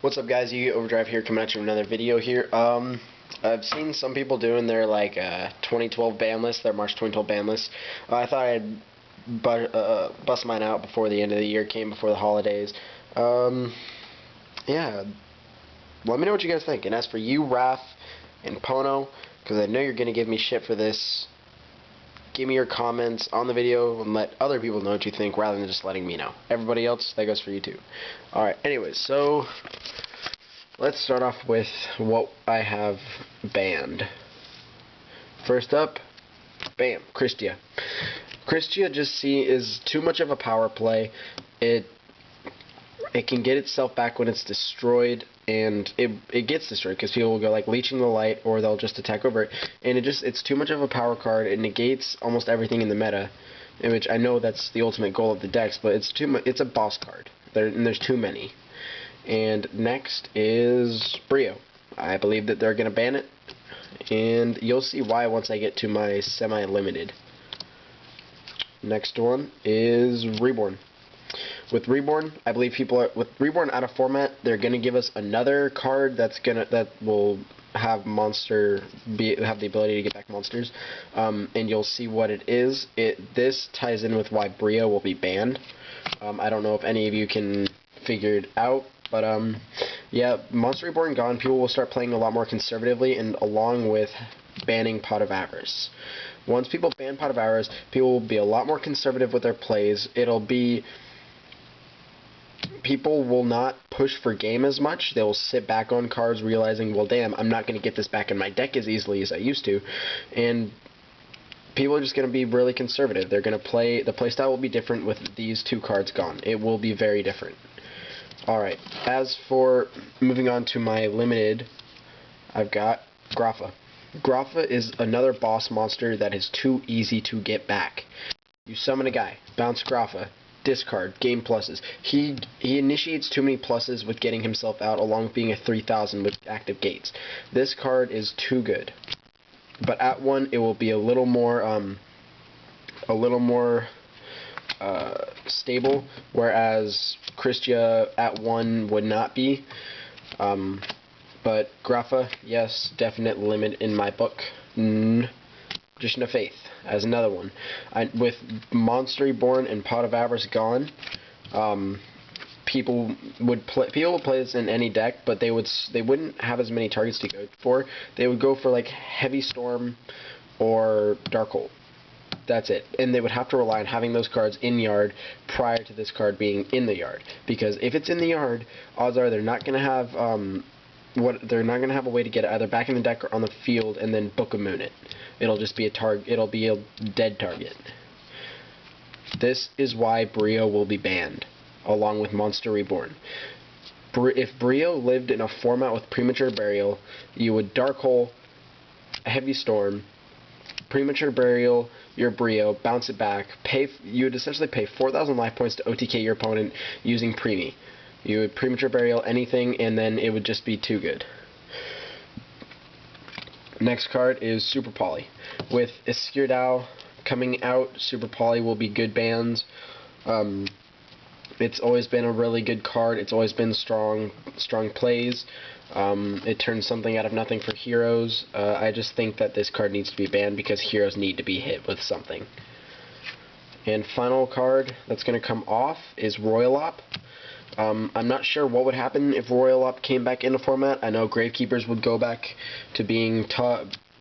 What's up, guys? You Overdrive here, coming at you with another video here. I've seen some people doing their 2012 ban list, their March 2012 ban list. I thought I'd bust mine out before the end of the year came, before the holidays. Yeah, let me know what you guys think. And as for you, Raph and Pono, because I know you're gonna give me shit for this, give me your comments on the video and let other people know what you think rather than just letting me know. Everybody else, that goes for you too. Alright, anyways, so let's start off with what I have banned. First up, bam, Christia. Christia is too much of a power play. It can get itself back when it's destroyed, and it gets destroyed because people will go like leeching the light, or they'll just attack over it, and it's too much of a power card. It negates almost everything in the meta, in which I know that's the ultimate goal of the decks, but it's too much. It's a boss card, and there's too many. And next is Brio. I believe that they're gonna ban it, and you'll see why once I get to my semi-limited. Next one is Reborn. With Reborn, I believe with Reborn out of format, they're gonna give us another card that will have have the ability to get back monsters, and you'll see what it is. This ties in with why Brio will be banned. I don't know if any of you can figure it out, but yeah, Monster Reborn gone, people will start playing a lot more conservatively, and along with banning Pot of Avarice. Once people ban Pot of Avarice, people will be a lot more conservative with their plays. People will not push for game as much. They will sit back on cards realizing, well, damn, I'm not going to get this back in my deck as easily as I used to. And people are just going to be really conservative. They're going to play, the playstyle will be different with these two cards gone. It will be very different. Alright, as for moving on to my limited, I've got Grapha. Grapha is another boss monster that is too easy to get back. You summon a guy, bounce Grapha, discard, gain pluses. He initiates too many pluses with getting himself out, along with being a 3000 with active gates. This card is too good. But at 1, it will be a little more stable, whereas Christia at 1 would not be. But Grapha, yes, definite limit in my book. Magician of Faith as another one. With Monster Reborn and Pot of Avarice gone, people would play this in any deck, but they wouldn't have as many targets to go for. They would go for like Heavy Storm or Darkhold. That's it. And they would have to rely on having those cards in yard prior to this card being in the yard, because if it's in the yard, odds are they're not going to have a way to get it either back in the deck or on the field and then Book of Moon it. It'll just be it'll be a dead target. This is why Brio will be banned, along with Monster Reborn. If Brio lived in a format with Premature Burial, you would Dark Hole, Heavy Storm, Premature Burial your Brio, bounce it back, you would essentially pay 4,000 life points to OTK your opponent using Premi. You would Premature Burial anything, and then it would just be too good. Next card is Super Poly. With Iskirdao coming out, Super Poly will be good bans. It's always been a really good card. It's always been strong plays. It turns something out of nothing for heroes. I just think that this card needs to be banned because heroes need to be hit with something. And final card that's going to come off is Royal Op. I'm not sure what would happen if Royal Op came back into format. I know Gravekeepers would go back to being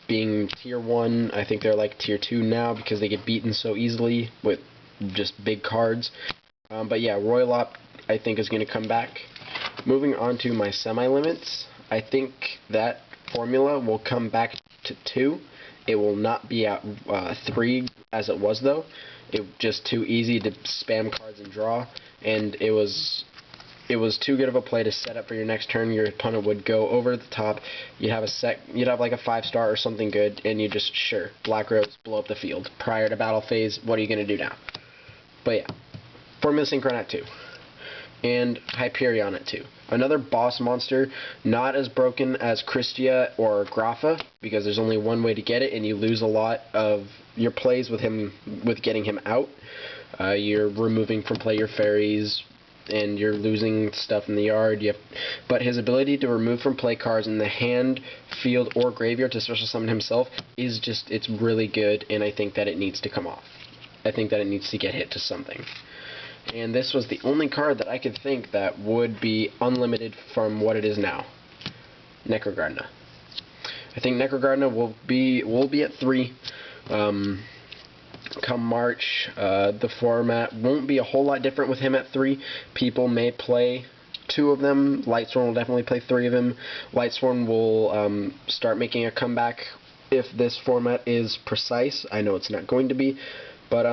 tier 1. I think they're like tier 2 now because they get beaten so easily with just big cards. But yeah, Royal Op I think is going to come back. Moving on to my semi-limits, I think that formula will come back to 2. It will not be at 3 as it was though. It just too easy to spam cards and draw, and it was too good of a play to set up for your next turn. Your opponent would go over the top. You'd have like a 5-star or something good, and you just Black Rose, blow up the field prior to battle phase. What are you gonna do now? But yeah, Formula Synchron at 2. And Hyperion at 2. Another boss monster, not as broken as Christia or Grapha, because there's only one way to get it, and you lose a lot of your plays with getting him out. You're removing from play your fairies, and you're losing stuff in the yard. But his ability to remove from play cards in the hand, field, or graveyard to special summon himself is just, it's really good, and I think that it needs to come off. I think that it needs to get hit to something. And this was the only card that I could think that would be unlimited from what it is now. Necrogardna. I think Necrogardna will be at 3. Come March. The format won't be a whole lot different with him at 3. People may play 2 of them. Lightsworn will definitely play 3 of them. Lightsworn will start making a comeback if this format is precise. I know it's not going to be. But,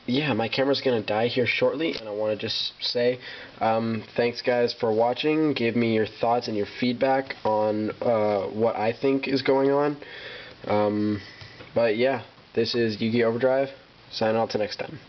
yeah, my camera's going to die here shortly, and I want to just say thanks, guys, for watching. Give me your thoughts and your feedback on what I think is going on. But, yeah, this is Yu-Gi Overdrive. Sign out till next time.